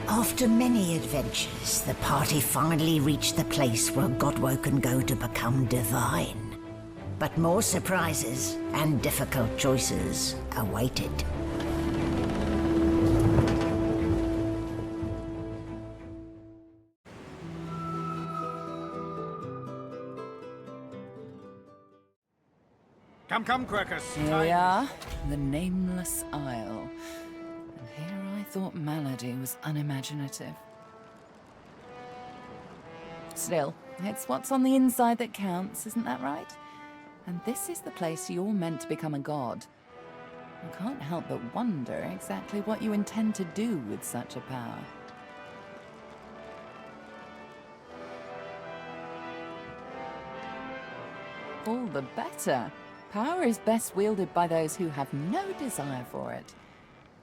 After many adventures, the party finally reached the place where Godwoe can go to become divine. But more surprises and difficult choices awaited. Come, come, Quercus. Here we are, the Nameless Isle. And here I thought Malady was unimaginative. Still, it's what's on the inside that counts, isn't that right? And this is the place you're meant to become a god. I can't help but wonder exactly what you intend to do with such a power. All the better. Power is best wielded by those who have no desire for it.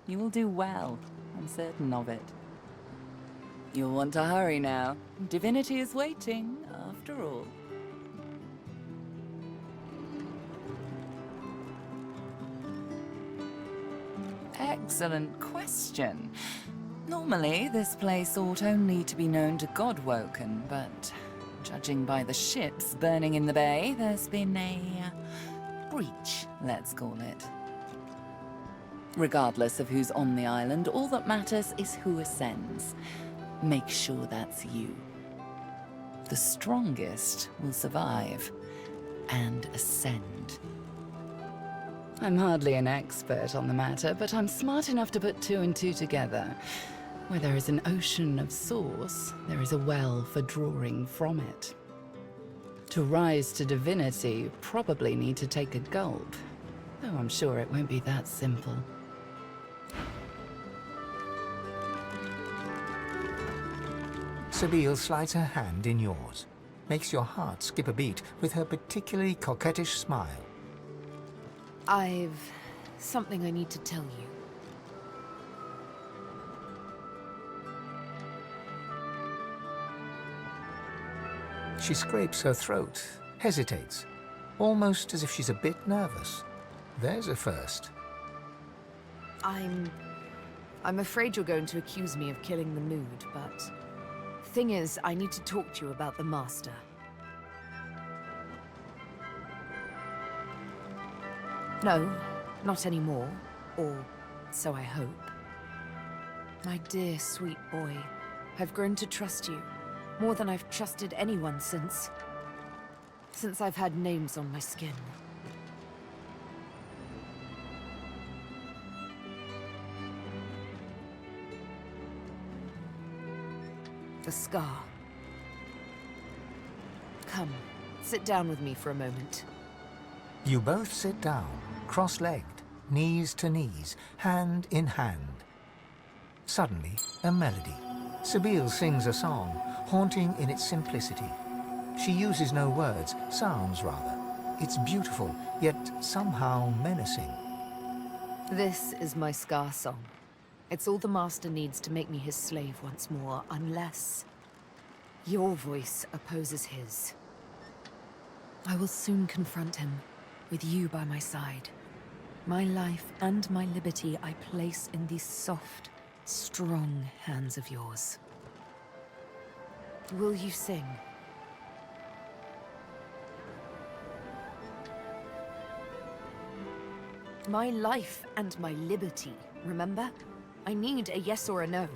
You will do well, I'm certain of it. You'll want to hurry now. Divinity is waiting, after all. Excellent question. Normally, this place ought only to be known to Godwoken, but judging by the ships burning in the bay, there's been a breach, let's call it. Regardless of who's on the island, all that matters is who ascends. Make sure that's you. The strongest will survive and ascend. I'm hardly an expert on the matter, but I'm smart enough to put two and two together. Where there is an ocean of source, there is a well for drawing from it. To rise to divinity, you probably need to take a gulp, though I'm sure it won't be that simple. Sebille slides her hand in yours, makes your heart skip a beat with her particularly coquettish smile. I've something I need to tell you. She scrapes her throat, hesitates, almost as if she's a bit nervous. There's a first. I'm afraid you're going to accuse me of killing the mood, but... Thing is, I need to talk to you about the Master. No, not anymore. Or so I hope. My dear, sweet boy, I've grown to trust you. More than I've trusted anyone since I've had names on my skin. The scar. Come, sit down with me for a moment. You both sit down, cross-legged, knees to knees, hand in hand. Suddenly, a melody. Sebille sings a song, haunting in its simplicity. She uses no words, sounds rather. It's beautiful, yet somehow menacing. This is my scar song. It's all the Master needs to make me his slave once more, unless your voice opposes his. I will soon confront him, with you by my side. My life and my liberty I place in these soft, strong hands of yours. Will you sing? My life and my liberty, remember? I need a yes or a no.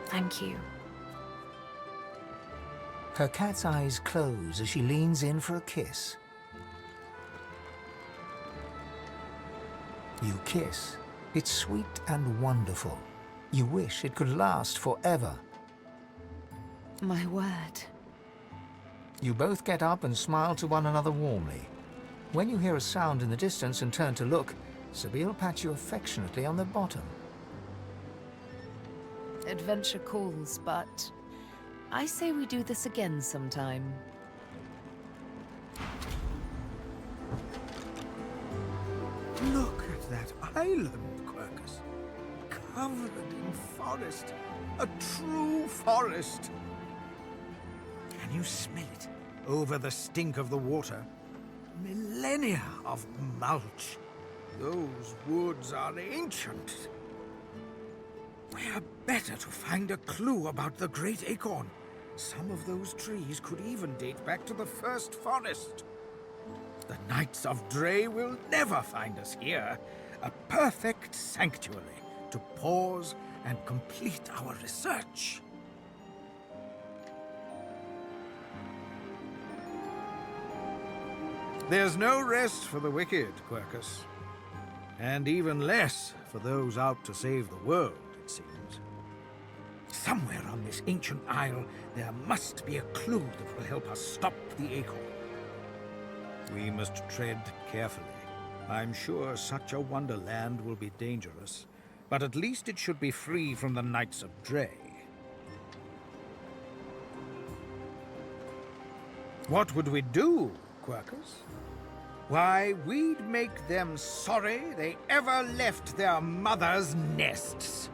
Thank you. Her cat's eyes close as she leans in for a kiss. You kiss. It's sweet and wonderful. You wish it could last forever. My word. You both get up and smile to one another warmly. When you hear a sound in the distance and turn to look, Sebille pats you affectionately on the bottom. Adventure calls, but I say we do this again sometime. Look at that island, Quercus. Covered in forest. A true forest. Can you smell it? Over the stink of the water. Millennia of mulch. Those woods are ancient. Where better to find a clue about the Great Acorn? Some of those trees could even date back to the first forest. The Knights of Dre will never find us here. A perfect sanctuary to pause and complete our research. There's no rest for the wicked, Quercus. And even less for those out to save the world, it seems. Somewhere on this ancient isle, there must be a clue that will help us stop the Acorn. We must tread carefully. I'm sure such a wonderland will be dangerous, but at least it should be free from the Knights of Dre. What would we do, Quercus? Why, we'd make them sorry they ever left their mother's nests.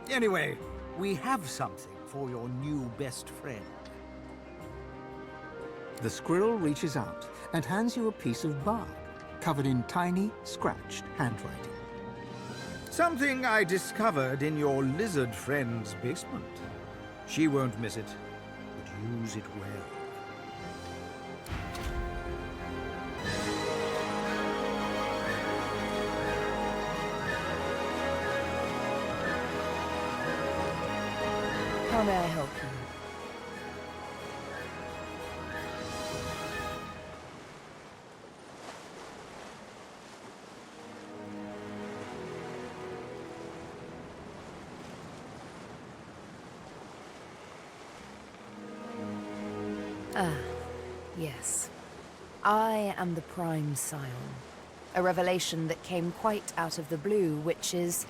Anyway, we have something for your new best friend. The squirrel reaches out and hands you a piece of bark covered in tiny, scratched handwriting. Something I discovered in your lizard friend's basement. She won't miss it, but use it well. How may I help you? Ah, yes. I am the Prime Scion. A revelation that came quite out of the blue, which is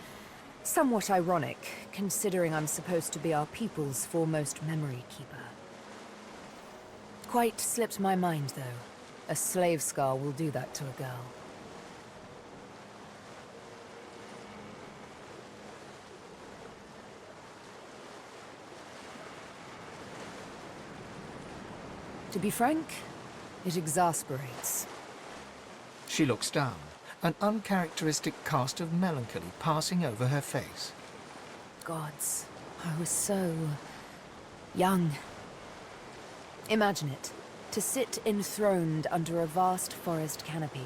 somewhat ironic, considering I'm supposed to be our people's foremost memory keeper. Quite slipped my mind, though. A slave scar will do that to a girl. To be frank, it exasperates. She looks down, an uncharacteristic cast of melancholy passing over her face. Gods, I was so young. Imagine it, to sit enthroned under a vast forest canopy,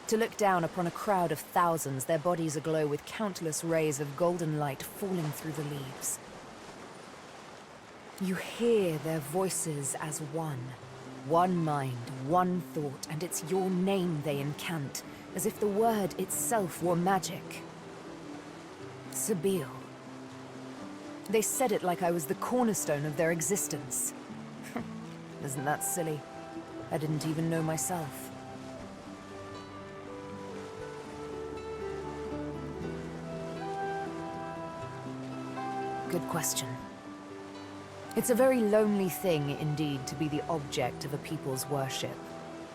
to look down upon a crowd of thousands, their bodies aglow with countless rays of golden light falling through the leaves. You hear their voices as one. One mind, one thought, and it's your name they incant, as if the word itself were magic. Sebille. They said it like I was the cornerstone of their existence. Isn't that silly? I didn't even know myself. Good question. It's a very lonely thing indeed to be the object of a people's worship.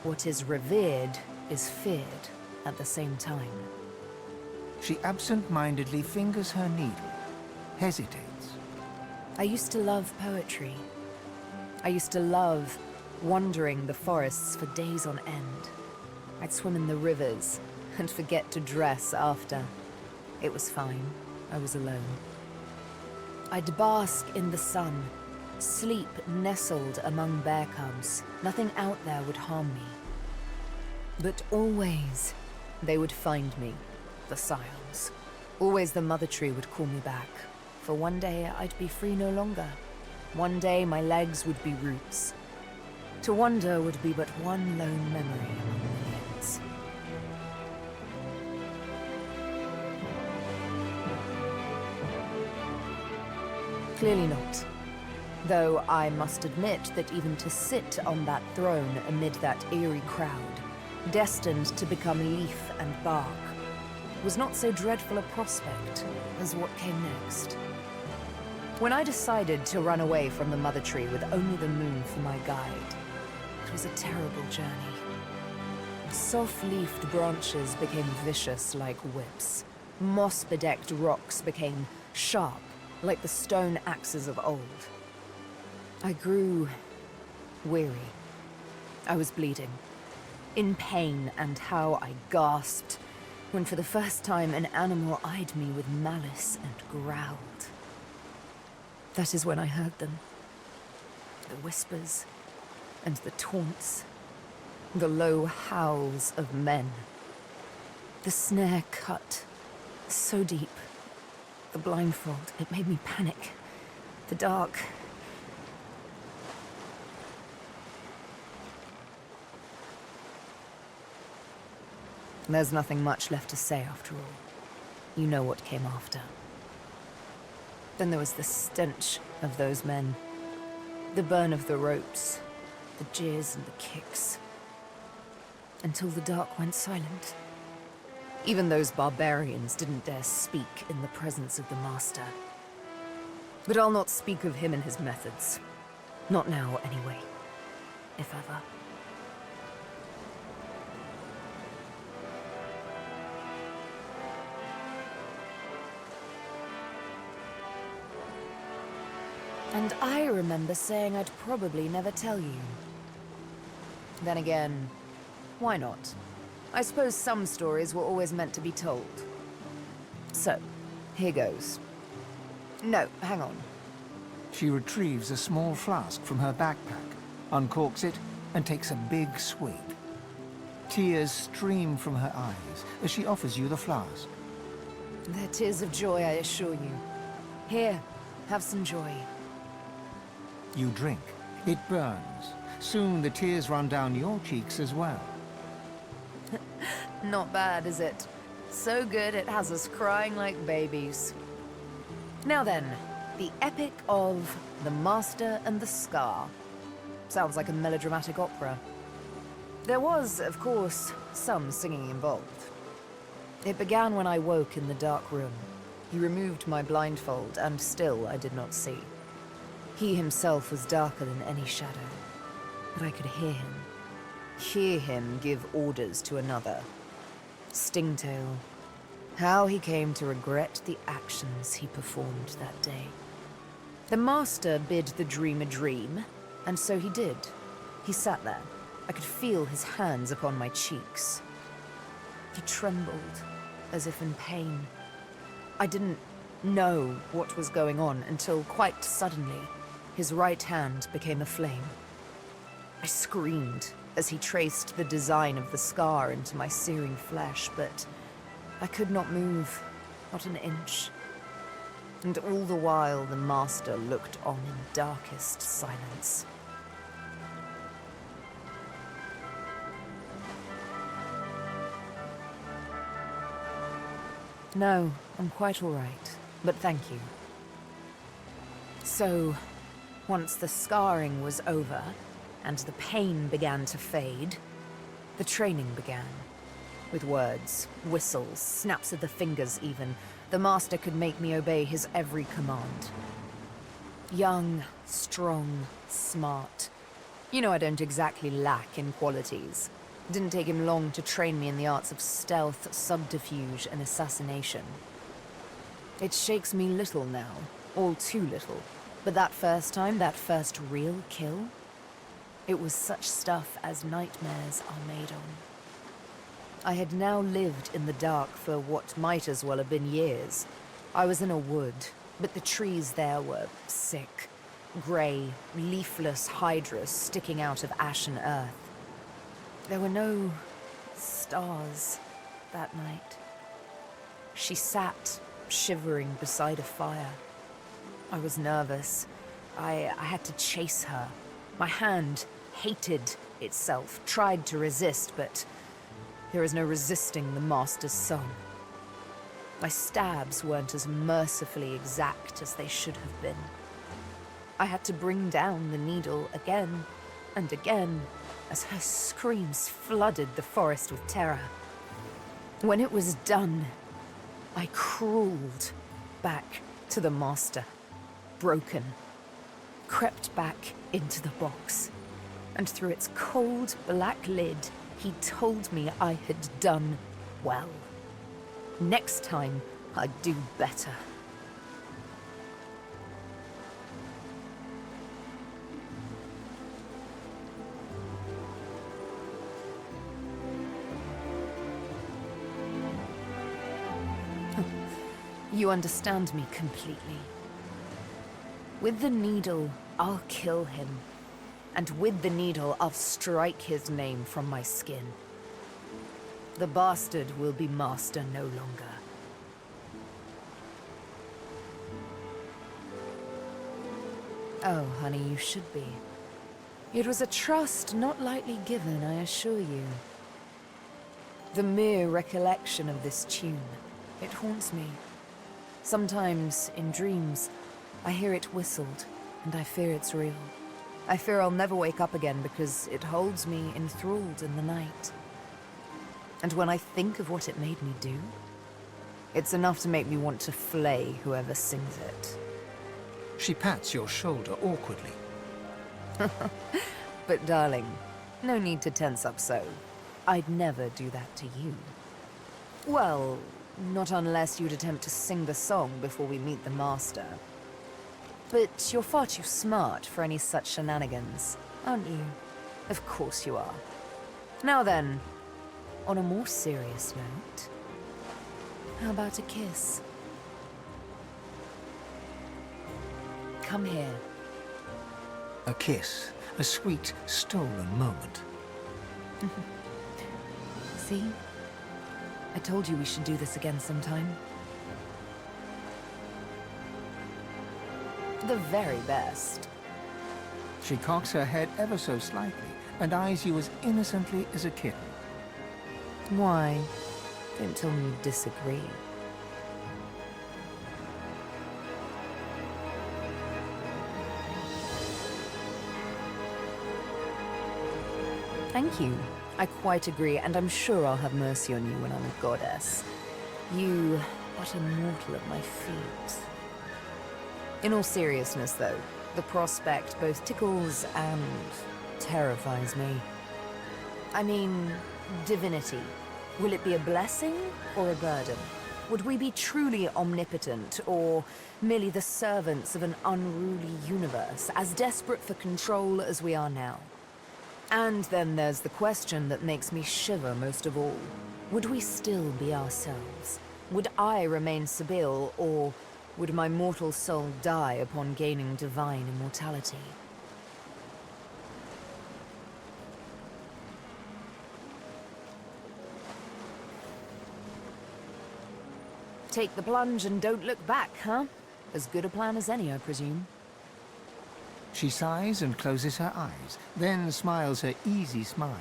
What is revered is feared at the same time. She absent-mindedly fingers her needle, hesitates. I used to love poetry. I used to love wandering the forests for days on end. I'd swim in the rivers and forget to dress after. It was fine. I was alone. I'd bask in the sun, sleep nestled among bear cubs. Nothing out there would harm me. But always, they would find me, the Scions. Always the Mother Tree would call me back. For one day, I'd be free no longer. One day, my legs would be roots. To wander would be but one lone memory among millions. Clearly not. Though I must admit that even to sit on that throne amid that eerie crowd, destined to become leaf and bark, was not so dreadful a prospect as what came next. When I decided to run away from the Mother Tree with only the moon for my guide, it was a terrible journey. Soft-leafed branches became vicious like whips. Moss-bedecked rocks became sharp like the stone axes of old. I grew weary. I was bleeding. In pain, and how I gasped. when for the first time an animal eyed me with malice and growled. That is when I heard them. The whispers and the taunts, the low howls of men. The snare cut so deep. The blindfold, it made me panic. The dark. There's nothing much left to say after all. You know what came after. Then there was the stench of those men. The burn of the ropes. The jeers and the kicks. Until the dark went silent. Even those barbarians didn't dare speak in the presence of the Master. But I'll not speak of him and his methods. Not now, anyway. If ever. And I remember saying I'd probably never tell you. Then again, why not? I suppose some stories were always meant to be told. So, here goes. No, hang on. She retrieves a small flask from her backpack, uncorks it, and takes a big swig. Tears stream from her eyes as she offers you the flask. They're tears of joy, I assure you. Here, have some joy. You drink. It burns. Soon the tears run down your cheeks as well. Not bad, is it? So good it has us crying like babies. Now then, the epic of The Master and the Scar. Sounds like a melodramatic opera. There was, of course, some singing involved. It began when I woke in the dark room. He removed my blindfold, and still I did not see. He himself was darker than any shadow, but I could hear him. Hear him give orders to another. Stingtail. How he came to regret the actions he performed that day. The Master bid the dream a dream, and so he did. He sat there. I could feel his hands upon my cheeks. He trembled, as if in pain. I didn't know what was going on until quite suddenly, his right hand became a flame. I screamed as he traced the design of the scar into my searing flesh, but I could not move, not an inch. And all the while the Master looked on in darkest silence. No, I'm quite all right, but thank you. So, once the scarring was over, and the pain began to fade, the training began. With words, whistles, snaps of the fingers even, the Master could make me obey his every command. Young, strong, smart. You know I don't exactly lack in qualities. It didn't take him long to train me in the arts of stealth, subterfuge, and assassination. It shakes me little now, all too little. But that first time, that first real kill, it was such stuff as nightmares are made on. I had now lived in the dark for what might as well have been years. I was in a wood, but the trees there were sick. Grey, leafless hydras sticking out of ashen earth. There were no stars that night. She sat, shivering beside a fire. I was nervous. I had to chase her. My hand hated itself, tried to resist, but there is no resisting the Master's song. My stabs weren't as mercifully exact as they should have been. I had to bring down the needle again and again as her screams flooded the forest with terror. When it was done, I crawled back to the Master, broken, crept back into the box, and through its cold black lid, he told me I had done well. Next time, I'd do better. You understand me completely. With the needle, I'll kill him. And with the needle, I'll strike his name from my skin. The bastard will be master no longer. Oh, honey, you should be. It was a trust not lightly given, I assure you. The mere recollection of this tune, it haunts me. Sometimes, in dreams, I hear it whistled, and I fear it's real. I fear I'll never wake up again because it holds me enthralled in the night. And when I think of what it made me do, it's enough to make me want to flay whoever sings it. She pats your shoulder awkwardly. But darling, no need to tense up so. I'd never do that to you. Well, not unless you'd attempt to sing the song before we meet the master. But you're far too smart for any such shenanigans, aren't you? Of course you are. Now then, on a more serious note, how about a kiss? Come here. A kiss, a sweet, stolen moment. See? I told you we should do this again sometime. The very best. She cocks her head ever so slightly and eyes you as innocently as a kitten. Why? Don't tell me you disagree. Thank you. I quite agree, and I'm sure I'll have mercy on you when I'm a goddess. You, but a mortal at my feet. In all seriousness, though, the prospect both tickles and terrifies me. I mean, divinity. Will it be a blessing or a burden? Would we be truly omnipotent, or merely the servants of an unruly universe, as desperate for control as we are now? And then there's the question that makes me shiver most of all. Would we still be ourselves? Would I remain Sebille, or would my mortal soul die upon gaining divine immortality? Take the plunge and don't look back, huh? As good a plan as any, I presume. She sighs and closes her eyes, then smiles her easy smile.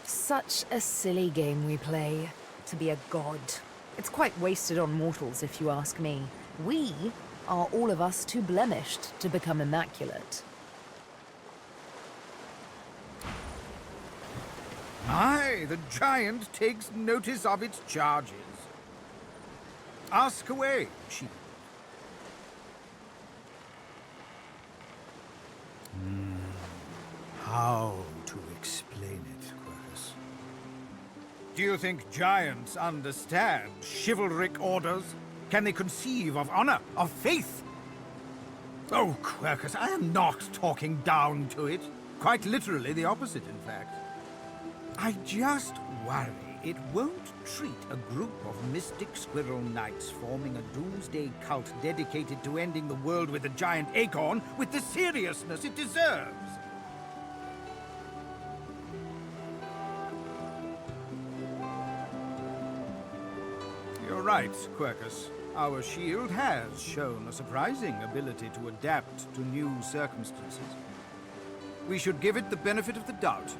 Such a silly game we play, to be a god. It's quite wasted on mortals, if you ask me. We are all of us too blemished to become immaculate. Aye, the giant takes notice of its charges. Ask away, she. How to explain it, Quercus? Do you think giants understand chivalric orders? Can they conceive of honor, of faith? Oh, Quercus, I am not talking down to it. Quite literally the opposite, in fact. I just worry it won't treat a group of mystic squirrel knights forming a doomsday cult dedicated to ending the world with a giant acorn with the seriousness it deserves. You're right, Quercus. Our shield has shown a surprising ability to adapt to new circumstances. We should give it the benefit of the doubt.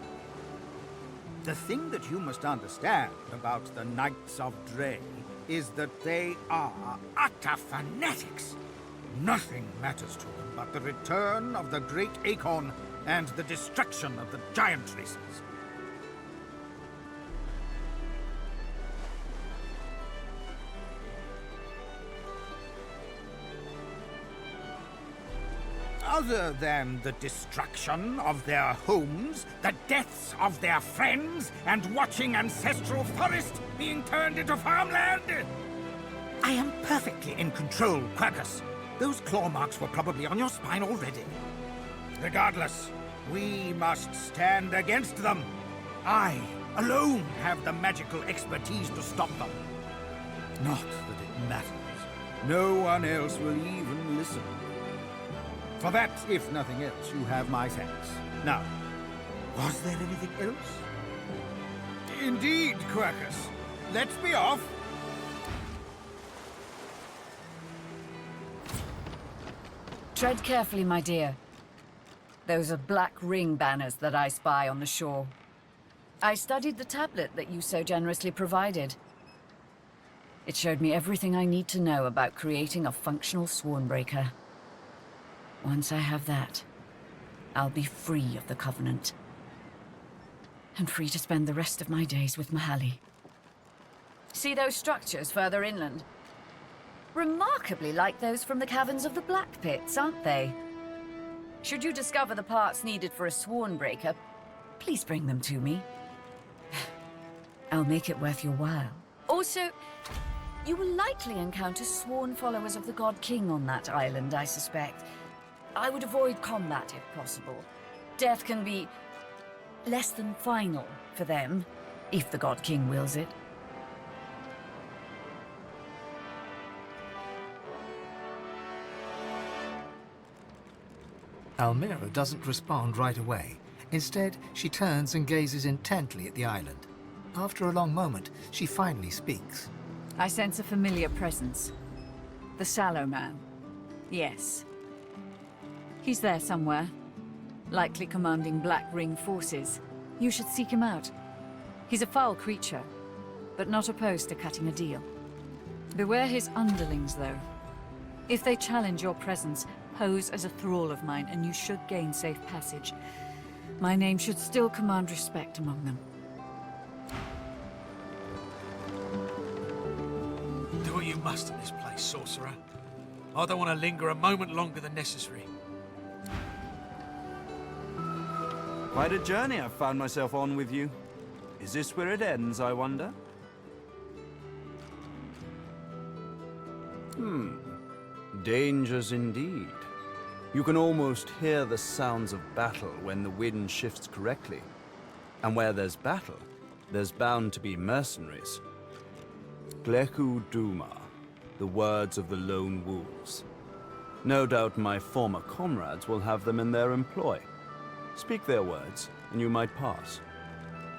The thing that you must understand about the Knights of Dre is that they are utter fanatics. Nothing matters to them but the return of the Great Acorn and the destruction of the giant races. Other than the destruction of their homes, the deaths of their friends, and watching ancestral forest being turned into farmland? I am perfectly in control, Quercus. Those claw marks were probably on your spine already. Regardless, we must stand against them. I alone have the magical expertise to stop them. Not that it matters. No one else will even listen. For that, if nothing else, you have my thanks. Now, was there anything else? Indeed, Quercus. Let's be off. Tread carefully, my dear. Those are black ring banners that I spy on the shore. I studied the tablet that you so generously provided. It showed me everything I need to know about creating a functional Swornbreaker. Once I have that, I'll be free of the Covenant. And free to spend the rest of my days with Mahalli. See those structures further inland? Remarkably like those from the caverns of the Black Pits, aren't they? Should you discover the parts needed for a Swornbreaker, please bring them to me. I'll make it worth your while. Also, you will likely encounter sworn followers of the God King on that island, I suspect. I would avoid combat if possible. Death can be less than final for them, if the God King wills it. Almira doesn't respond right away. Instead, she turns and gazes intently at the island. After a long moment, she finally speaks. I sense a familiar presence. The Sallow Man. Yes. He's there somewhere. Likely commanding Black Ring forces. You should seek him out. He's a foul creature, but not opposed to cutting a deal. Beware his underlings, though. If they challenge your presence, pose as a thrall of mine, and you should gain safe passage. My name should still command respect among them. Do what you must in this place, sorcerer. I don't want to linger a moment longer than necessary. Quite a journey I've found myself on with you. Is this where it ends, I wonder? Dangers indeed. You can almost hear the sounds of battle when the wind shifts correctly. And where there's battle, there's bound to be mercenaries. Gleku Duma, the words of the lone wolves. No doubt my former comrades will have them in their employ. Speak their words, and you might pass.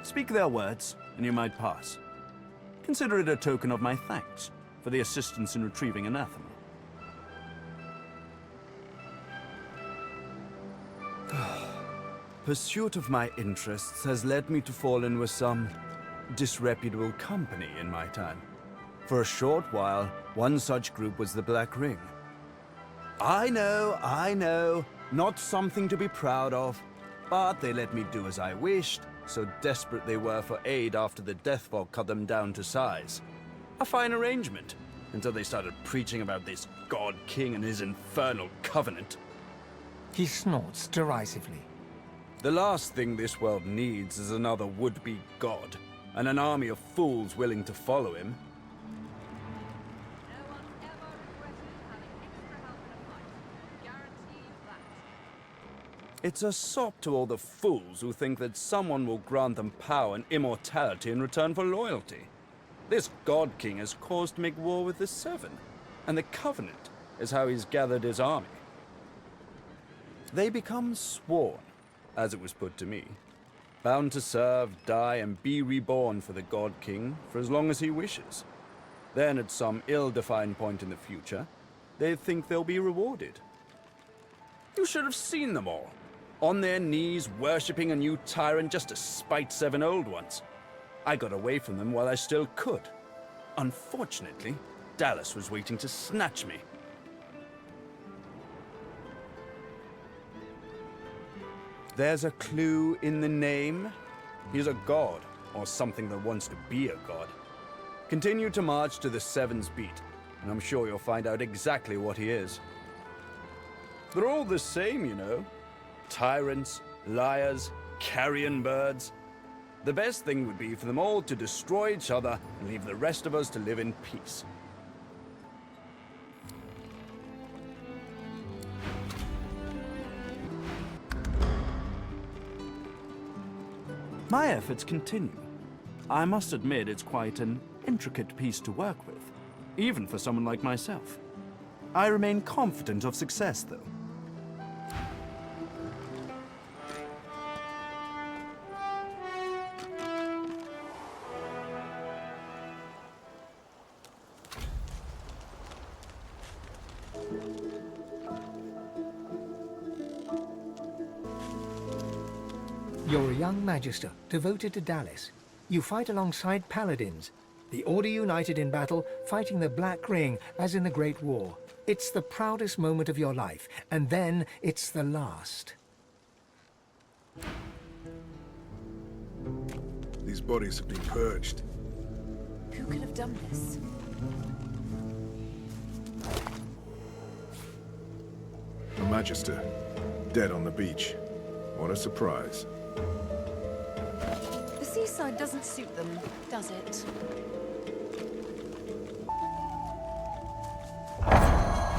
Speak their words, and you might pass. Consider it a token of my thanks for the assistance in retrieving anathema. Pursuit of my interests has led me to fall in with some disreputable company in my time. For a short while, one such group was the Black Ring. I know, not something to be proud of, but they let me do as I wished, so desperate they were for aid after the Death Fog cut them down to size. A fine arrangement, until they started preaching about this God King and his infernal covenant. He snorts derisively. The last thing this world needs is another would-be god, and an army of fools willing to follow him. No one ever regretted having extra help in a fight. Guarantee you that. It's a sop to all the fools who think that someone will grant them power and immortality in return for loyalty. This God King has caused to make war with the Seven, and the Covenant is how he's gathered his army. They become sworn, as it was put to me, bound to serve, die, and be reborn for the God King for as long as he wishes. Then, at some ill-defined point in the future, they think they'll be rewarded. You should have seen them all, on their knees, worshipping a new tyrant just to spite 7 old ones. I got away from them while I still could. Unfortunately, Dallas was waiting to snatch me. There's a clue in the name. He's a god, or something that wants to be a god. Continue to march to the Seven's beat, and I'm sure you'll find out exactly what he is. They're all the same, you know. Tyrants, liars, carrion birds. The best thing would be for them all to destroy each other and leave the rest of us to live in peace. My efforts continue. I must admit it's quite an intricate piece to work with, even for someone like myself. I remain confident of success, though. You're a young magister, devoted to Dallas. You fight alongside paladins. The Order united in battle, fighting the Black Ring as in the Great War. It's the proudest moment of your life, and then it's the last. These bodies have been purged. Who could have done this? A Magister, dead on the beach. What a surprise. The seaside doesn't suit them, does it?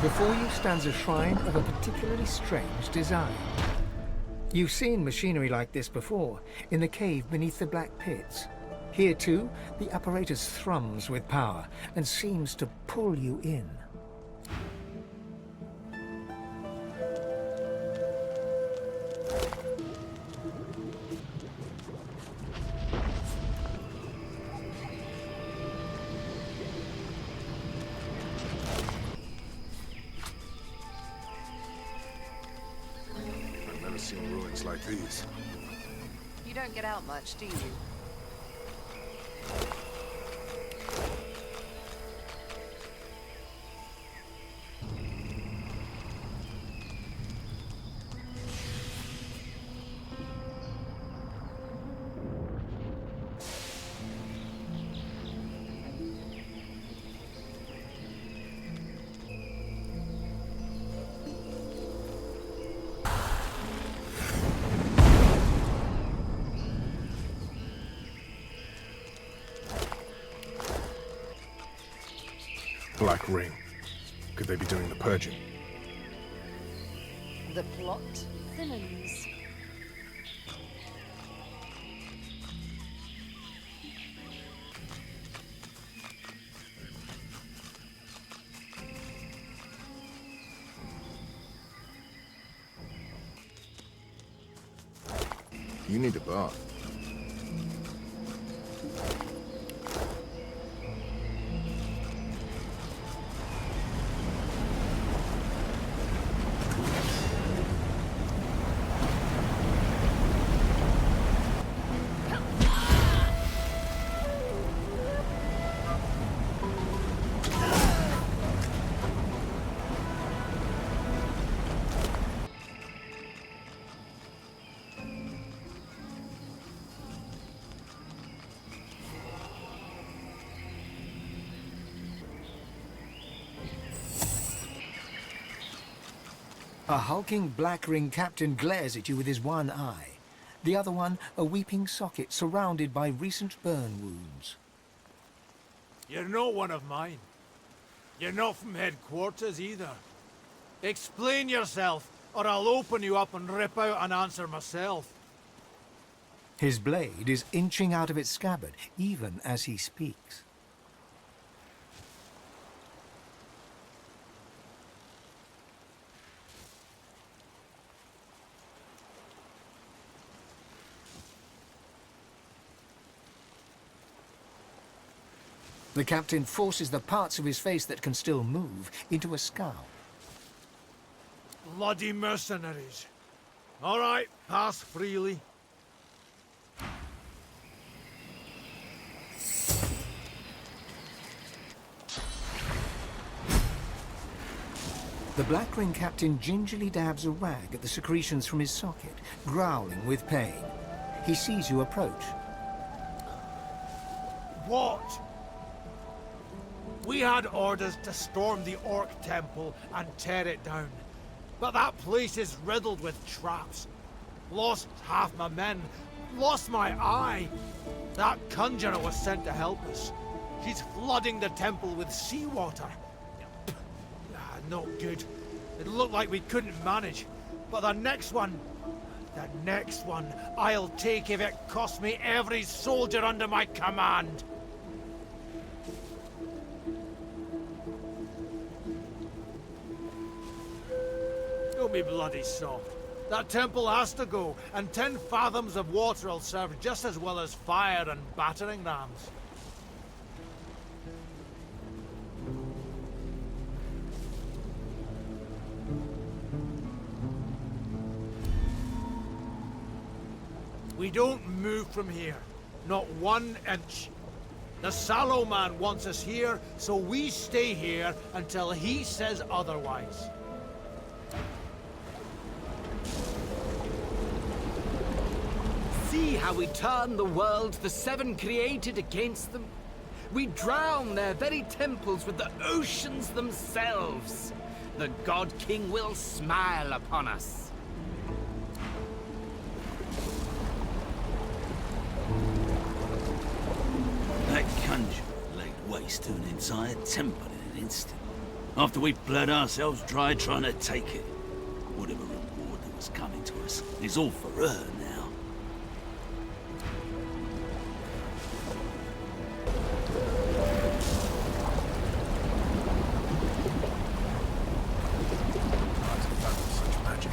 Before you stands a shrine of a particularly strange design. You've seen machinery like this before, in the cave beneath the Black Pits. Here too, the apparatus thrums with power and seems to pull you in. I've never seen ruins like these. You don't get out much, do you? Black Ring. Could they be doing the purging? The plot thinnens. You need a bath. A hulking Black Ring captain glares at you with his one eye. The other one, a weeping socket surrounded by recent burn wounds. You're not one of mine. You're not from headquarters either. Explain yourself, or I'll open you up and rip out an answer myself. His blade is inching out of its scabbard, even as he speaks. The captain forces the parts of his face that can still move into a scowl. Bloody mercenaries. All right, pass freely. The Black Ring captain gingerly dabs a rag at the secretions from his socket, growling with pain. He sees you approach. What? We had orders to storm the Orc Temple and tear it down. But that place is riddled with traps. Lost half my men. Lost my eye. That conjurer was sent to help us. She's flooding the temple with seawater. Not good. It looked like we couldn't manage. But the next one, I'll take if it costs me every soldier under my command. Don't be bloody soft. That temple has to go, and 10 fathoms of water will serve just as well as fire and battering rams. We don't move from here. Not 1 inch. The Sallow Man wants us here, so we stay here until he says otherwise. See how we turn the world the Seven created against them? We drown their very temples with the oceans themselves. The God King will smile upon us. That conjurer laid waste to an entire temple in an instant. After we bled ourselves dry trying to take it. Whatever reward that was coming to us is all for her now. Hard to fathom such magic.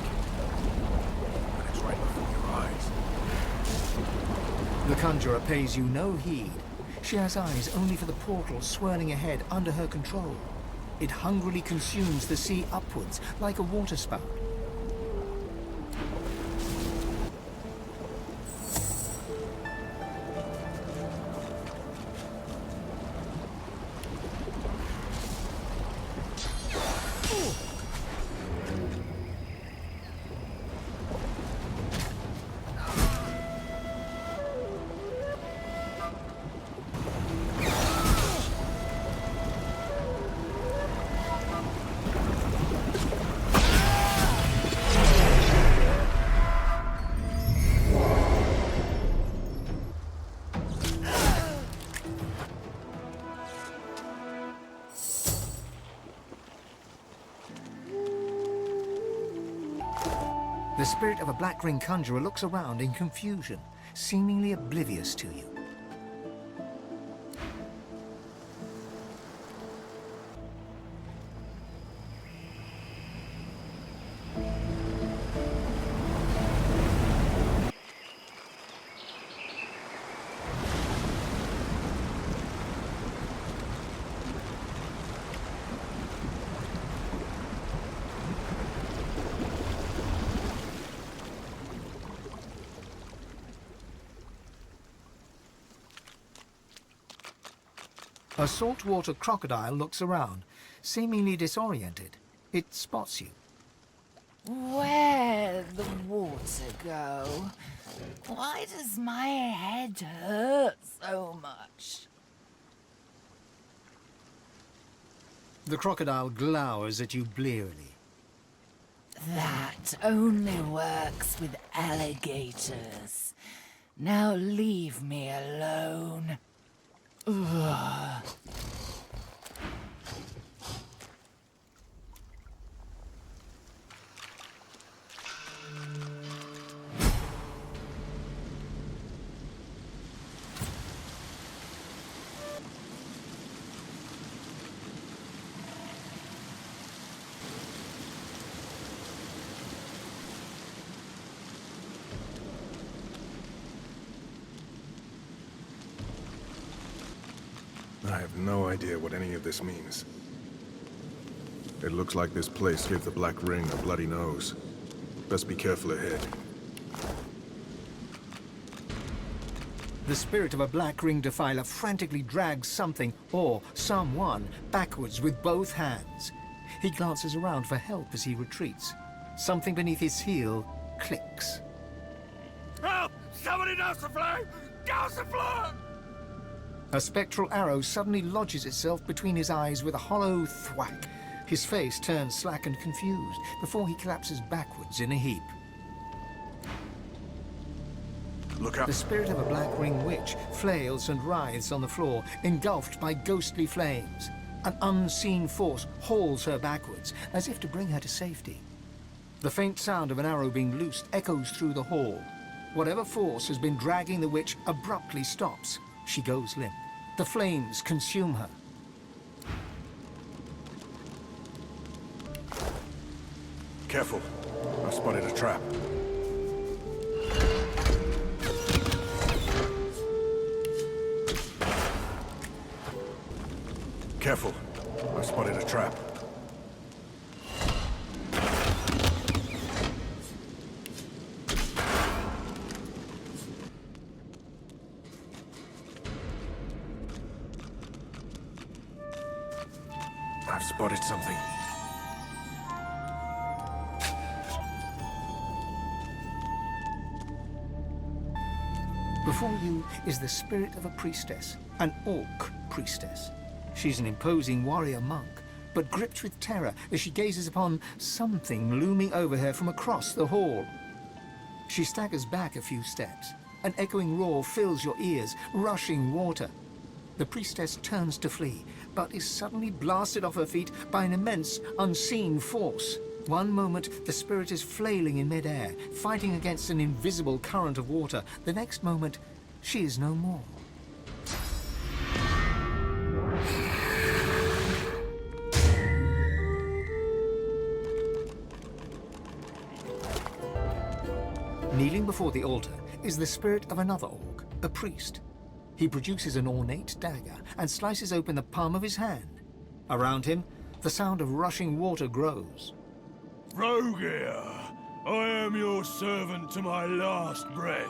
But it's right before your eyes. The conjurer pays you no heed. She has eyes only for the portal swirling ahead under her control. It hungrily consumes the sea upwards like a waterspout. The spirit of a black ring conjurer looks around in confusion, seemingly oblivious to you. A saltwater crocodile looks around, seemingly disoriented. It spots you. Where'd the water go? Why does my head hurt so much? The crocodile glowers at you blearily. That only works with alligators. Now leave me alone. Ugh. I have no idea what any of this means. It looks like this place gave the Black Ring a bloody nose. Best be careful ahead. The spirit of a black ring defiler frantically drags something or someone backwards with both hands. He glances around for help as he retreats. Something beneath his heel clicks. Help! Somebody douse the flame! Douse the flame! A spectral arrow suddenly lodges itself between his eyes with a hollow thwack. His face turns slack and confused before he collapses backwards in a heap. Look out! The spirit of a black ring witch flails and writhes on the floor, engulfed by ghostly flames. An unseen force hauls her backwards, as if to bring her to safety. The faint sound of an arrow being loosed echoes through the hall. Whatever force has been dragging the witch abruptly stops. She goes limp. The flames consume her. Careful. I've spotted a trap. Careful. I've spotted a trap. I've spotted something. Before you is the spirit of a priestess, an orc priestess. She's an imposing warrior monk, but gripped with terror as she gazes upon something looming over her from across the hall. She staggers back a few steps. An echoing roar fills your ears, rushing water. The priestess turns to flee, but is suddenly blasted off her feet by an immense, unseen force. One moment, the spirit is flailing in midair, fighting against an invisible current of water. The next moment, she is no more. Kneeling before the altar is the spirit of another orc, a priest. He produces an ornate dagger and slices open the palm of his hand. Around him, the sound of rushing water grows. Rogier, I am your servant to my last breath.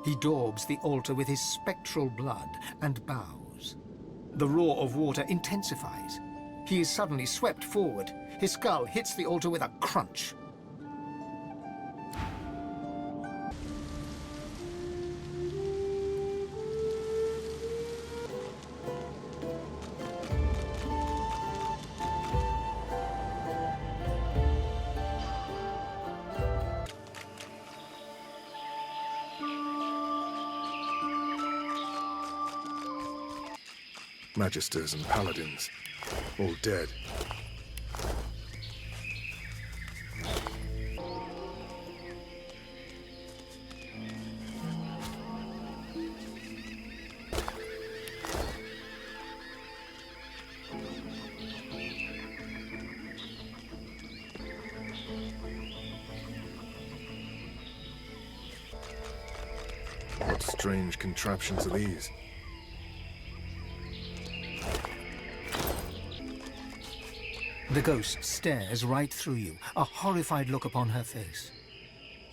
He daubs the altar with his spectral blood and bows. The roar of water intensifies. He is suddenly swept forward. His skull hits the altar with a crunch. Magisters and paladins, all dead. What strange contraptions are these? The ghost stares right through you, a horrified look upon her face.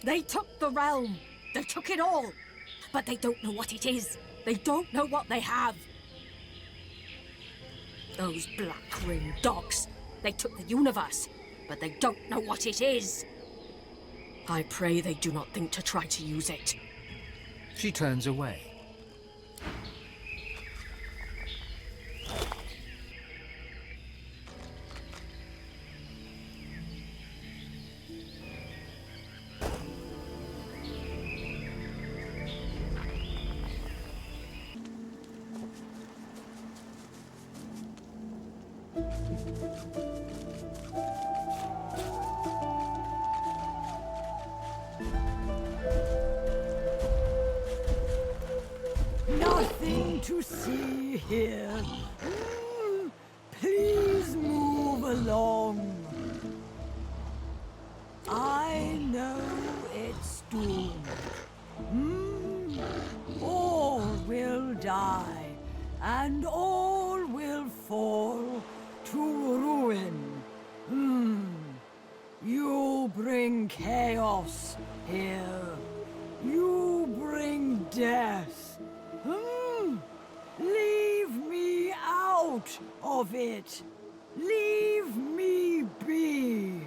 They took the realm. They took it all. But they don't know what it is. They don't know what they have. Those Black Ring dogs. They took the universe, but they don't know what it is. I pray they do not think to try to use it. She turns away. Nothing to see here. Please move along. I know it's doomed. All will die, and all will fall to ruin. You bring chaos here. You bring death. Leave me out of it. Leave me be.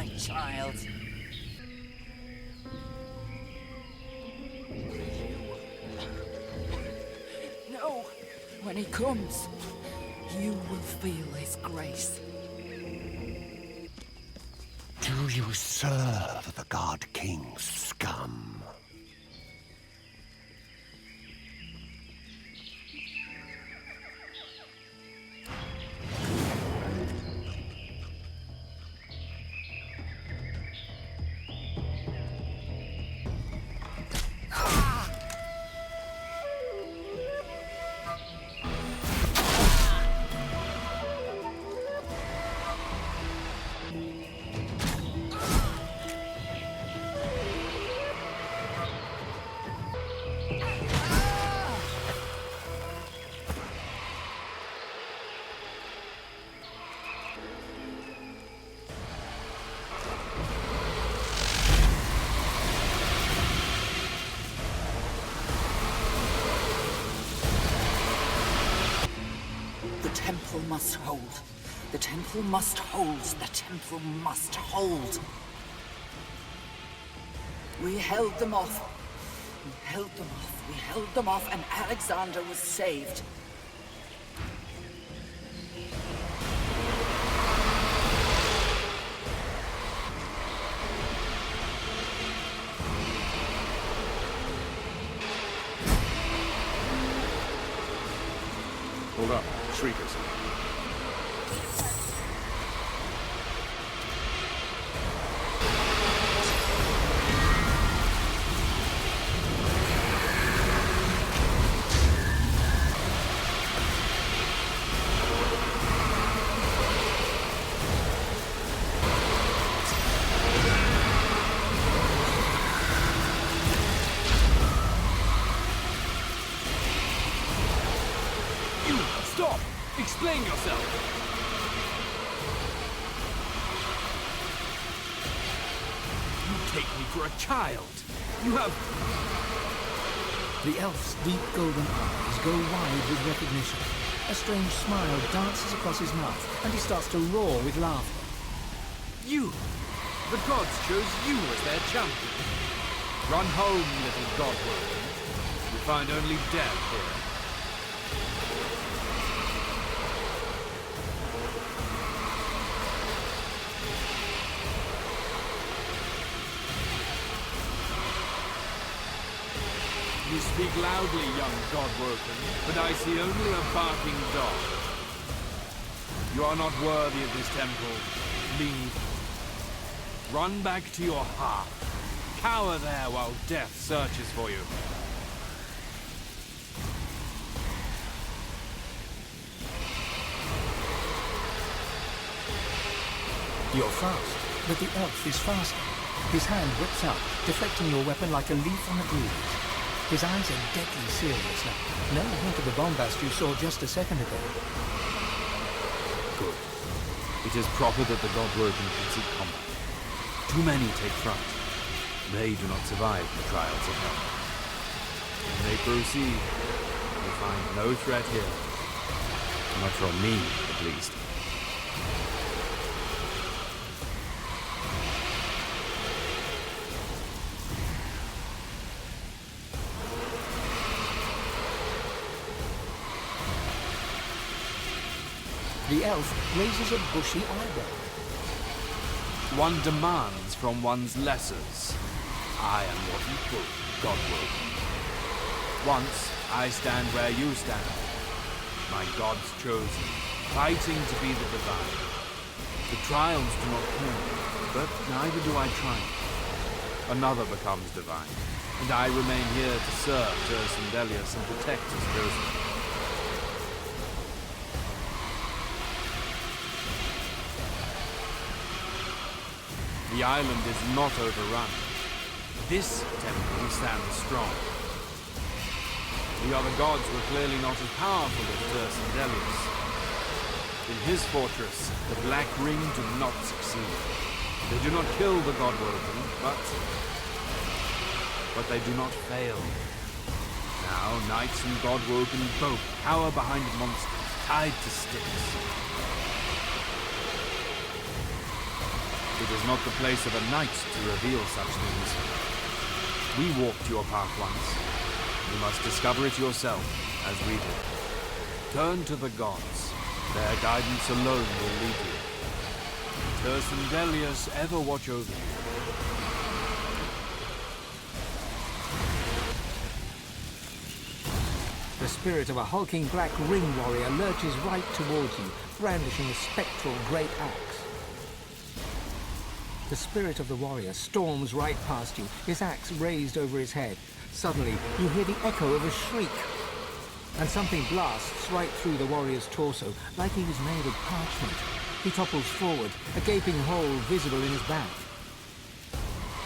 my child. No, when he comes, you will feel his grace. Do you serve the God King's scum? The temple must hold. The temple must hold. The temple must hold. We held them off. We held them off. We held them off, and Alexander was saved. Hold up, Shriekers. Stop! Explain yourself! You take me for a child! You have... The elf's deep golden eyes go wide with recognition. A strange smile dances across his mouth, and he starts to roar with laughter. You! The gods chose you as their champion. Run home, little godworker. You find only death here. You speak loudly, young godwoken, but I see only a barking dog. You are not worthy of this temple. Leave. Run back to your hearth. Cower there while death searches for you. You're fast, but the elf is faster. His hand whips out, deflecting your weapon like a leaf on a breeze. His eyes are deadly serious now. No hint of the bombast you saw just a second ago. Good. It is proper that the godwoken should seek combat. Too many take fright. They do not survive the trials of hell. When they proceed, they find no threat here. Not from me, at least. The elf raises a bushy eyebrow. One demands from one's lessers. I am your equal, godwoken. Once, I stand where you stand. My gods chosen, fighting to be the divine. The trials do not kill, but neither do I triumph. Another becomes divine, and I remain here to serve Tercendelius and protect his chosen. The island is not overrun. This temple stands strong. The other gods were clearly not as powerful as Tercendelius. In his fortress, the Black Ring do not succeed. They do not kill the godwoken, but they do not fail. Now, knights and godwoken both cower behind monsters, tied to sticks. It is not the place of a knight to reveal such things. We walked your path once. You must discover it yourself, as we did. Turn to the gods. Their guidance alone will lead you. Terce and Delius ever watch over you. The spirit of a hulking black ring warrior lurches right towards you, brandishing a spectral great axe. The spirit of the warrior storms right past you, his axe raised over his head. Suddenly, you hear the echo of a shriek, and something blasts right through the warrior's torso, like he was made of parchment. He topples forward, a gaping hole visible in his back.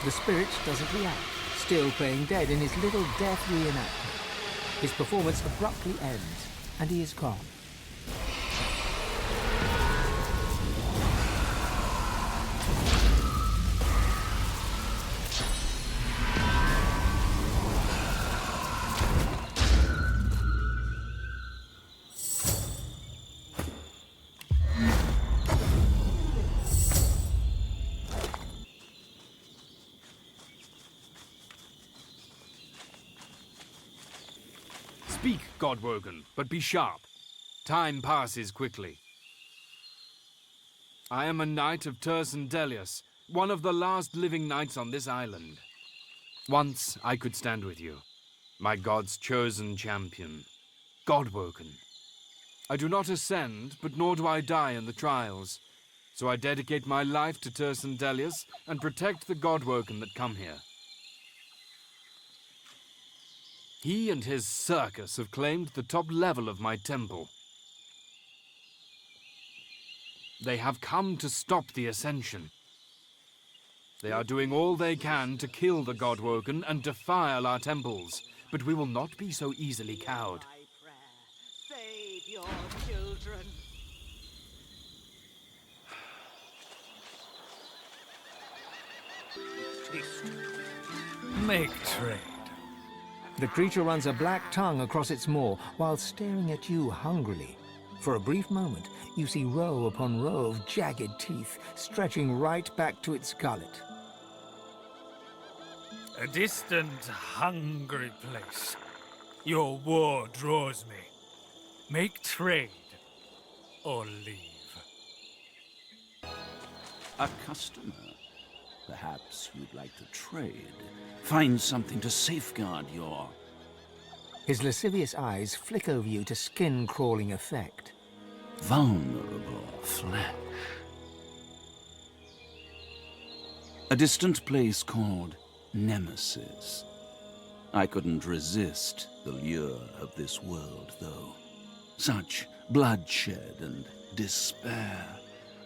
The spirit doesn't react, still playing dead in his little death reenactment. His performance abruptly ends, and he is gone. Speak, Godwoken, but be sharp. Time passes quickly. I am a knight of Terce and Delius, one of the last living knights on this island. Once I could stand with you, my god's chosen champion, Godwoken. I do not ascend, but nor do I die in the trials. So I dedicate my life to Terce and Delius and protect the Godwoken that come here. He and his circus have claimed the top level of my temple. They have come to stop the ascension. They are doing all they can to kill the Godwoken and defile our temples, but we will not be so easily cowed. Save your children. Make trade. The creature runs a black tongue across its maw while staring at you hungrily. For a brief moment, you see row upon row of jagged teeth stretching right back to its gullet. A distant, hungry place. Your war draws me. Make trade, or leave. A customer. Perhaps you'd like to trade. Find something to safeguard your... His lascivious eyes flick over you to skin-crawling effect. vulnerable flesh. A distant place called Nemesis. I couldn't resist the lure of this world, though. Such bloodshed and despair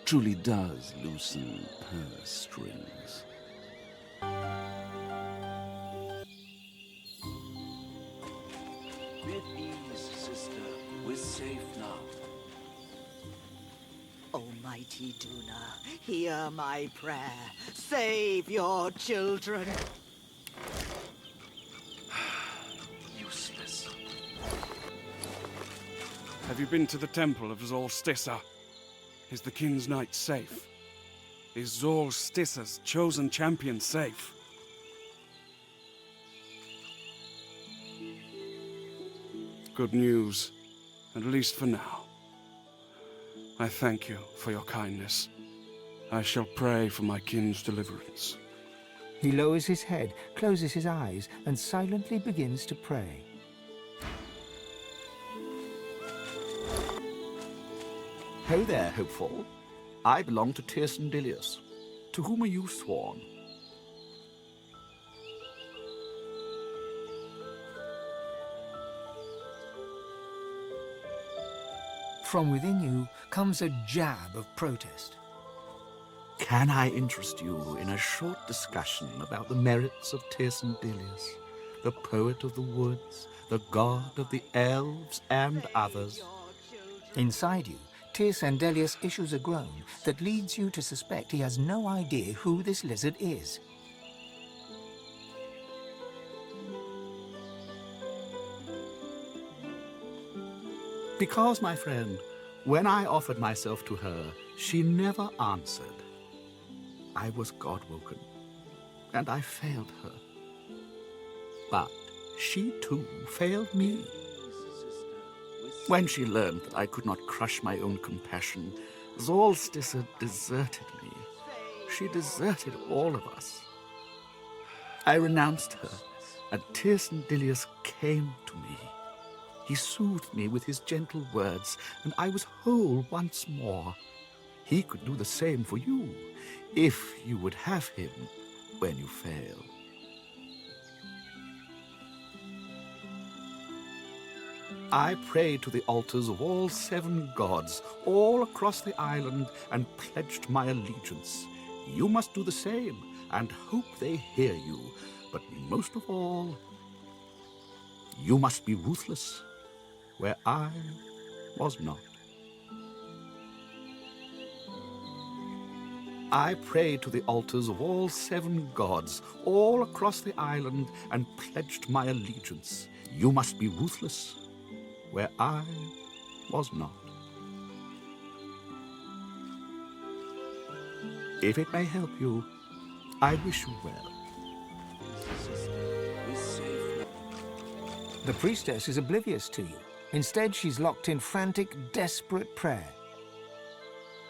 truly does loosen purse strings. With ease, sister. We're safe now. Almighty Duna, hear my prayer. Save your children. Useless. Have you been to the temple of Zolstissa? Is the King's Knight safe? Is Zolstissa's chosen champion safe? Good news, at least for now. I thank you for your kindness. I shall pray for my kin's deliverance. He lowers his head, closes his eyes, and silently begins to pray. Ho there, hopeful. I belong to Terce and Delius. To whom are you sworn? From within you comes a jab of protest. Can I interest you in a short discussion about the merits of Terce and Delius, the poet of the woods, the god of the elves, and others? Inside you, Terce and Delius issues a groan that leads you to suspect he has no idea who this lizard is. Because, my friend, when I offered myself to her, she never answered. I was God-woken, and I failed her. But she too failed me. When she learned that I could not crush my own compassion, Solstice deserted me. She deserted all of us. I renounced her, and Tirsen Dilius came to me. He soothed me with his gentle words, and I was whole once more. He could do the same for you, if you would have him when you fail. I prayed to the altars of all 7 gods, all across the island, and pledged my allegiance. You must do the same, and hope they hear you. But most of all, you must be ruthless, where I was not. I prayed to the altars of all 7 gods, all across the island, and pledged my allegiance. You must be ruthless, where I was not. If it may help you, I wish you well. The priestess is oblivious to you. Instead, she's locked in frantic, desperate prayer.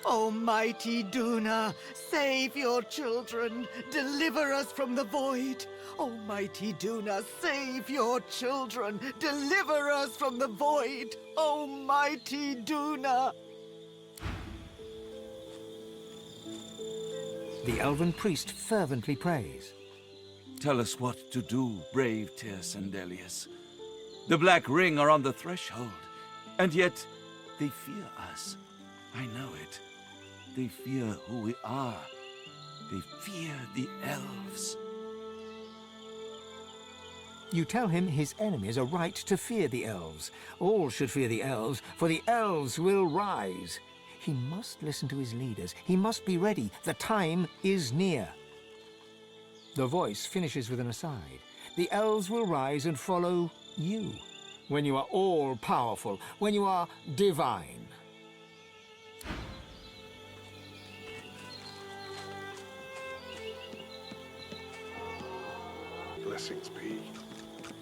Almighty Duna, save your children, deliver us from the void. Almighty Duna, save your children, deliver us from the void. Almighty Duna. The elven priest fervently prays. Tell us what to do, brave Tirsen Dilius. The Black Ring are on the threshold, and yet they fear us. I know it. They fear who we are. They fear the elves. You tell him his enemies are right to fear the elves. All should fear the elves, for the elves will rise. He must listen to his leaders. He must be ready. The time is near. The voice finishes with an aside. The elves will rise and follow you. When you are all-powerful, when you are divine. Blessings be.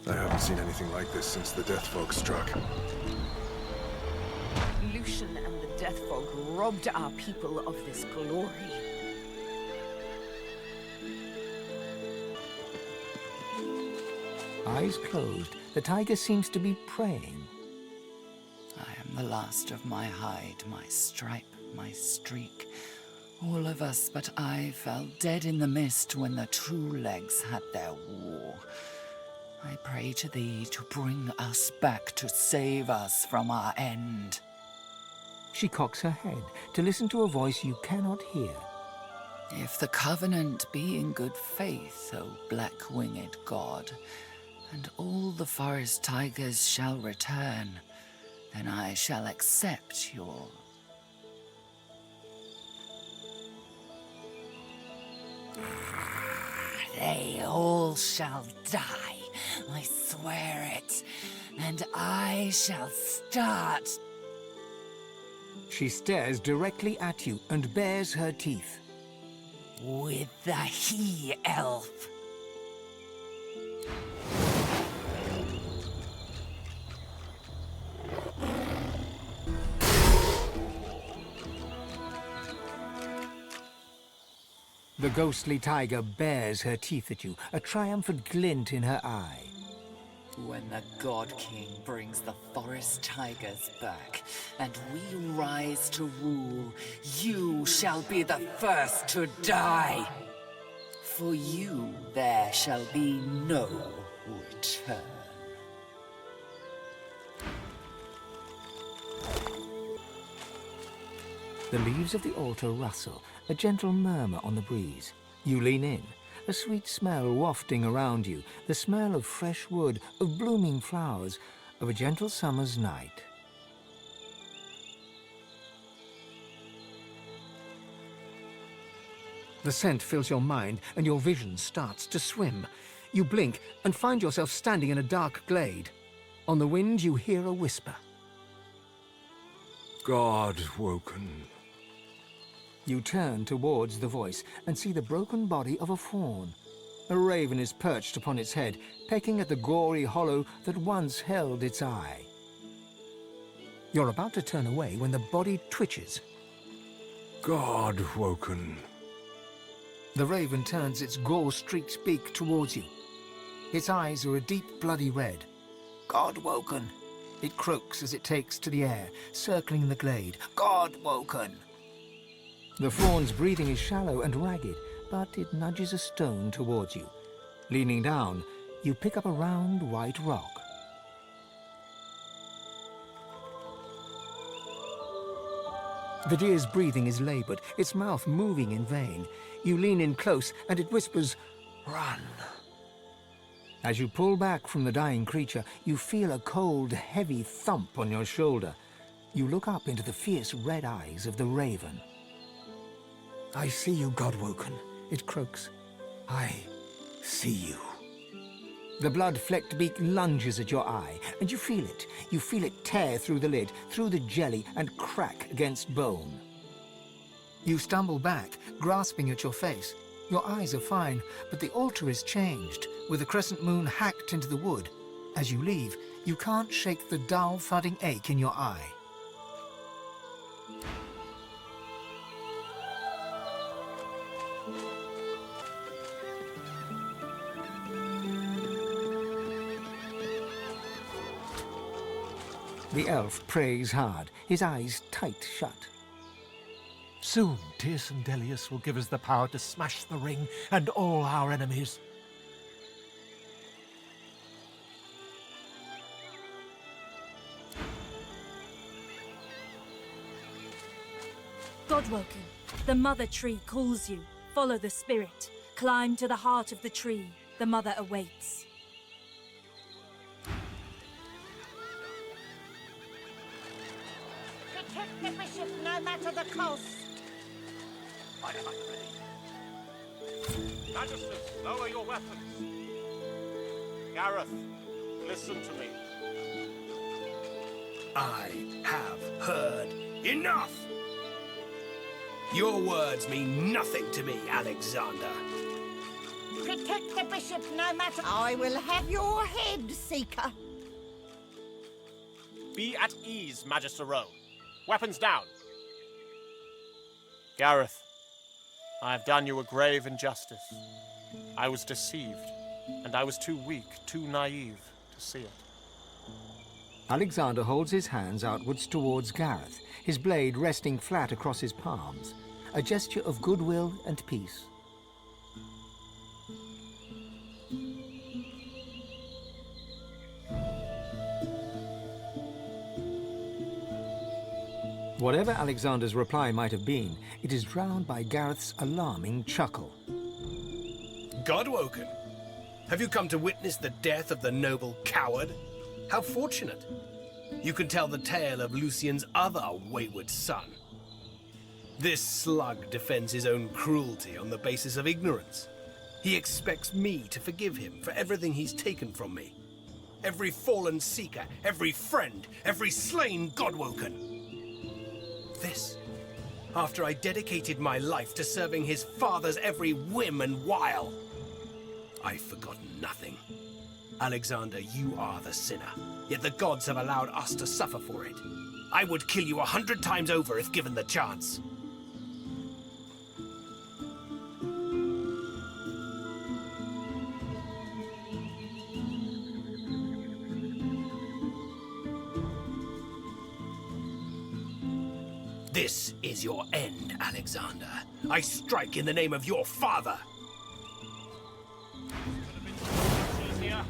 I haven't seen anything like this since the death fog struck. Lucian and the Death Fog robbed our people of this glory. Eyes closed, the tiger seems to be praying. I am the last of my hide, my stripe, my streak. All of us but I fell dead in the mist when the true legs had their war. I pray to thee to bring us back, to save us from our end. She cocks her head to listen to a voice you cannot hear. If the covenant be in good faith, O black-winged god, and all the forest tigers shall return, then I shall accept your... They all shall die, I swear it, and I shall start. She stares directly at you and bares her teeth. With the he-elf. The ghostly tiger bares her teeth at you, a triumphant glint in her eye. When the God King brings the forest tigers back, and we rise to rule, you shall be the first to die. For you there shall be no return. The leaves of the altar rustle, a gentle murmur on the breeze. You lean in, a sweet smell wafting around you, the smell of fresh wood, of blooming flowers, of a gentle summer's night. The scent fills your mind, and your vision starts to swim. You blink and find yourself standing in a dark glade. On the wind, you hear a whisper. God woken. You turn towards the voice and see the broken body of a fawn. A raven is perched upon its head, pecking at the gory hollow that once held its eye. You're about to turn away when the body twitches. God-woken. The raven turns its gore-streaked beak towards you. Its eyes are a deep bloody red. God-woken. It croaks as it takes to the air, circling the glade. God-woken. The fawn's breathing is shallow and ragged, but it nudges a stone towards you. Leaning down, you pick up a round white rock. The deer's breathing is labored, its mouth moving in vain. You lean in close, and it whispers, "Run." As you pull back from the dying creature, you feel a cold, heavy thump on your shoulder. You look up into the fierce red eyes of the raven. "I see you, God-woken," it croaks. "I see you." The blood-flecked beak lunges at your eye, and you feel it. You feel it tear through the lid, through the jelly, and crack against bone. You stumble back, grasping at your face. Your eyes are fine, but the altar is changed, with a crescent moon hacked into the wood. As you leave, you can't shake the dull, thudding ache in your eye. The elf prays hard, his eyes tight shut. Soon, Tirsen Delius will give us the power to smash the ring and all our enemies. Godwoken, the mother tree calls you. Follow the spirit. Climb to the heart of the tree. The mother awaits. Protect the bishop no matter the cost. I am ready. Magisters, lower your weapons. Gareth, listen to me. I have heard enough! Your words mean nothing to me, Alexander. Protect the bishop no matter... I will have your head, Seeker. Be at ease, Magister Rowe. Weapons down. Gareth, I have done you a grave injustice. I was deceived, and I was too weak, too naive to see it. Alexander holds his hands outwards towards Gareth, his blade resting flat across his palms, a gesture of goodwill and peace. Whatever Alexander's reply might have been, it is drowned by Gareth's alarming chuckle. Godwoken, have you come to witness the death of the noble coward? How fortunate! You can tell the tale of Lucian's other wayward son. This slug defends his own cruelty on the basis of ignorance. He expects me to forgive him for everything he's taken from me. Every fallen seeker, every friend, every slain Godwoken. This, after I dedicated my life to serving his father's every whim and wile. I've forgotten nothing. Alexander, you are the sinner, yet the gods have allowed us to suffer for it. I would kill you 100 times over if given the chance. This is your end, Alexander. I strike in the name of your father. Easier.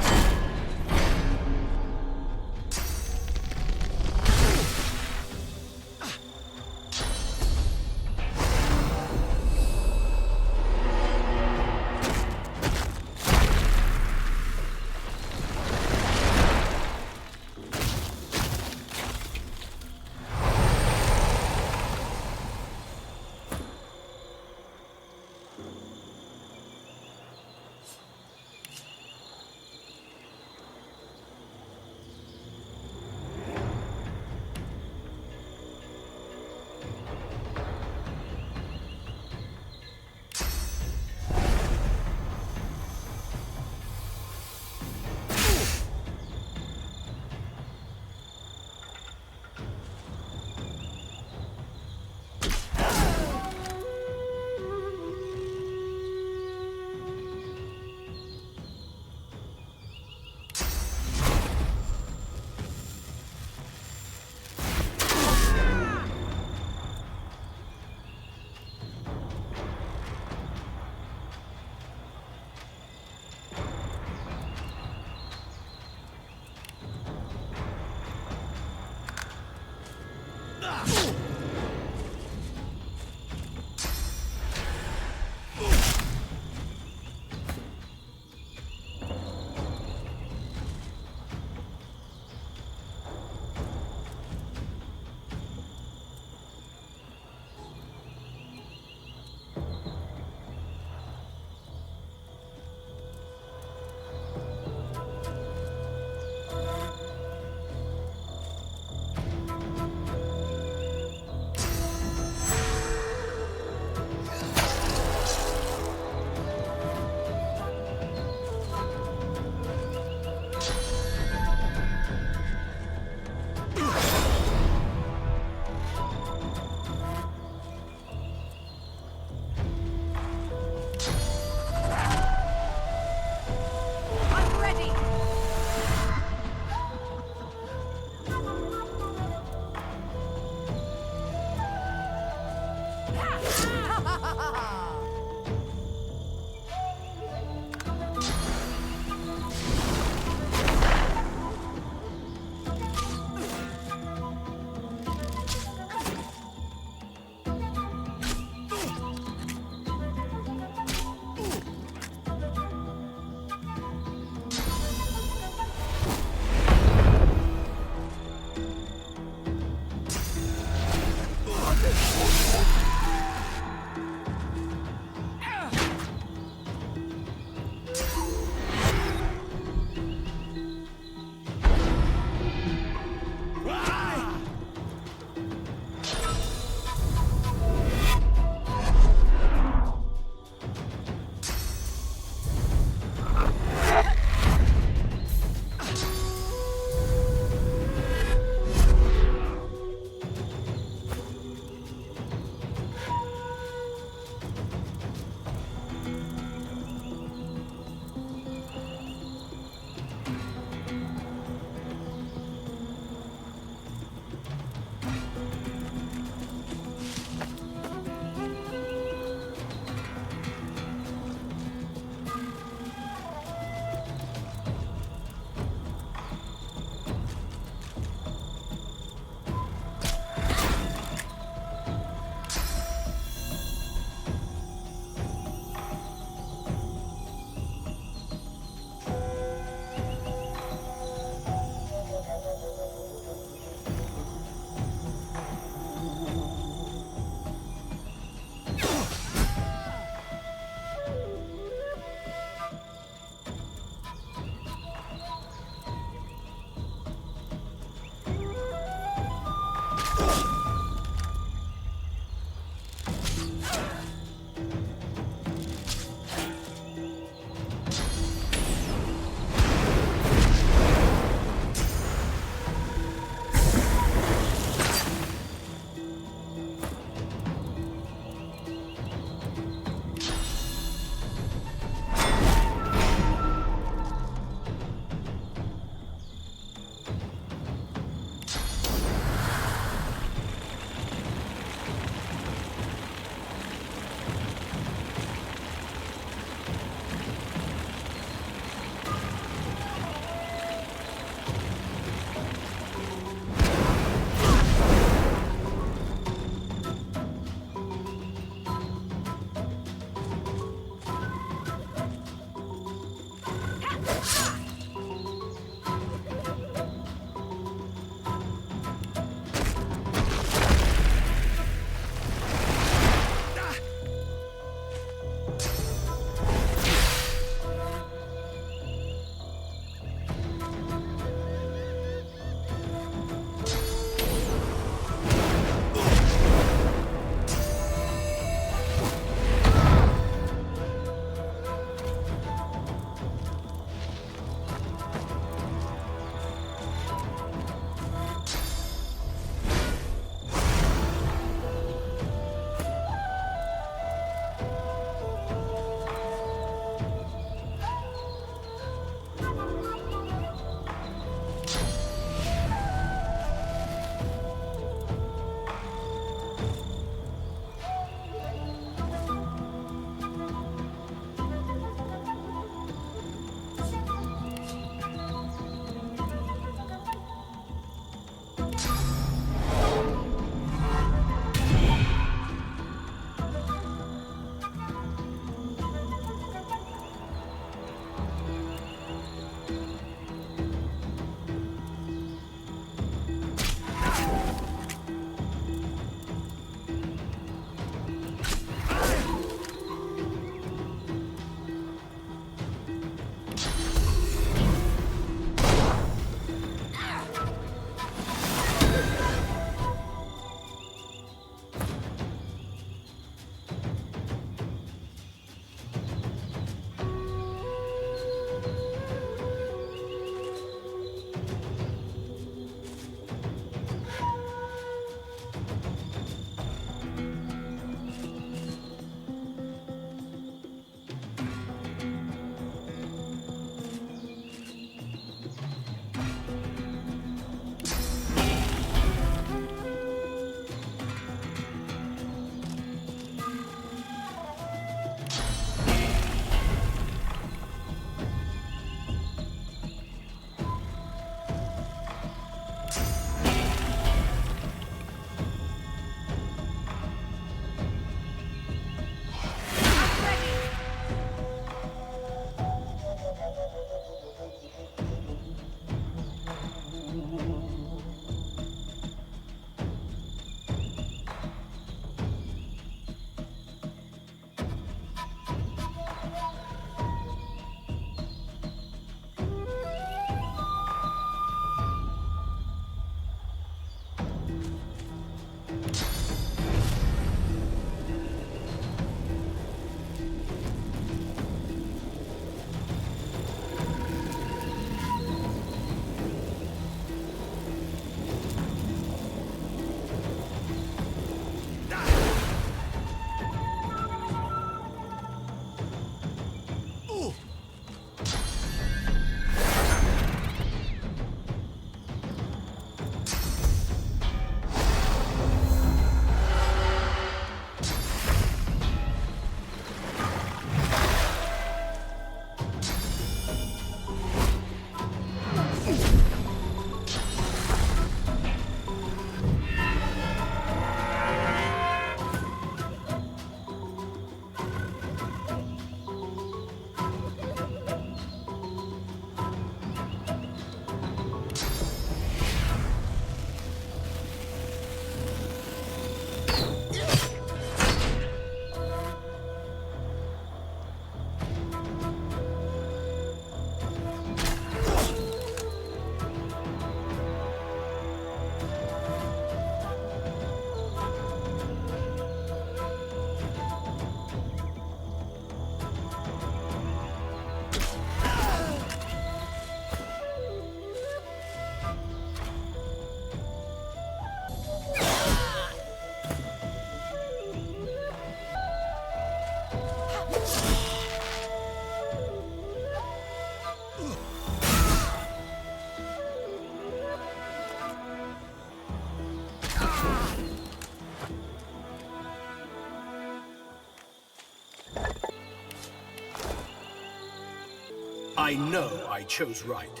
I know I chose right.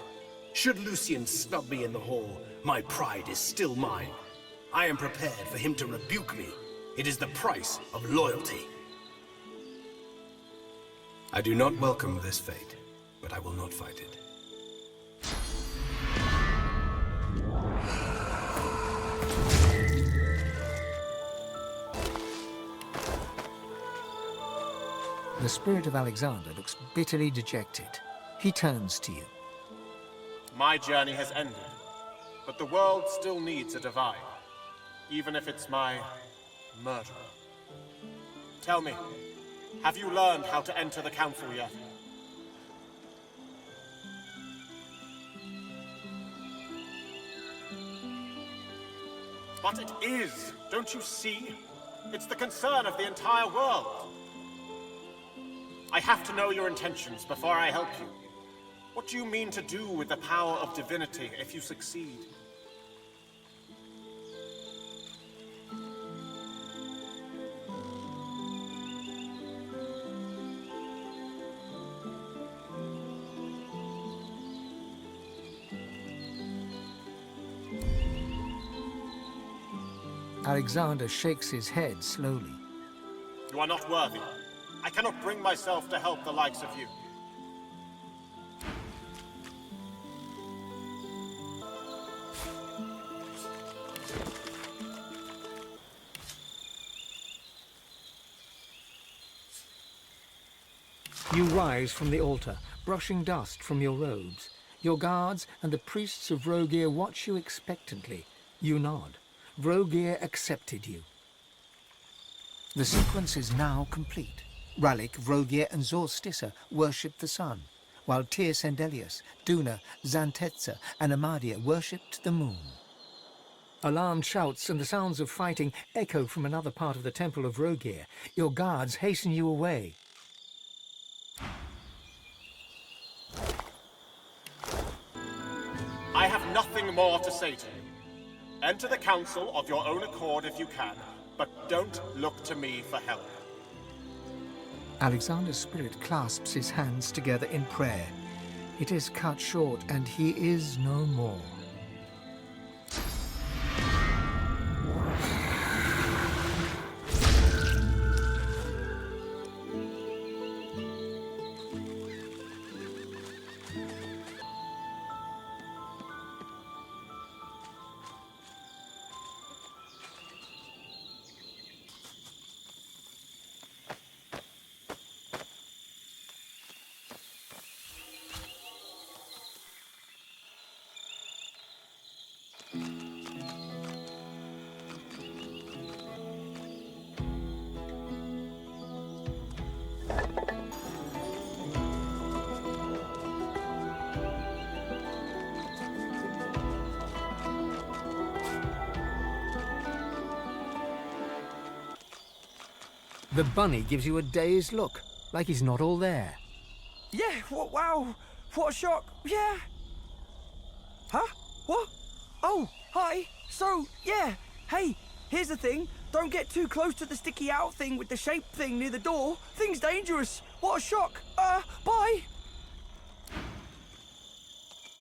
Should Lucian snub me in the hall, my pride is still mine. I am prepared for him to rebuke me. It is the price of loyalty. I do not welcome this fate, but I will not fight it. The spirit of Alexander looks bitterly dejected. He turns to you. My journey has ended, but the world still needs a divine, even if it's my murderer. Tell me, have you learned how to enter the council yet? But it is, don't you see? It's the concern of the entire world. I have to know your intentions before I help you. What do you mean to do with the power of divinity if you succeed? Alexander shakes his head slowly. You are not worthy. I cannot bring myself to help the likes of you. You rise from the altar, brushing dust from your robes. Your guards and the priests of Rogear watch you expectantly. You nod. Rogear accepted you. The sequence is now complete. Ralik, Rogear and Zorstissa worshipped the sun, while Tyr Sendelius, Duna, Xantetza and Amadia worshipped the moon. Alarmed shouts and the sounds of fighting echo from another part of the temple of Rogear. Your guards hasten you away. I have nothing more to say to you. Enter the council of your own accord if you can, but don't look to me for help. Alexander's spirit clasps his hands together in prayer. It is cut short, and he is no more. The bunny gives you a dazed look, like he's not all there. Yeah, wow, what a shock, yeah. Huh? What? Oh, hi. So, yeah, hey, here's the thing. Don't get too close to the sticky out thing with the shape thing near the door. Thing's dangerous. What a shock. Bye.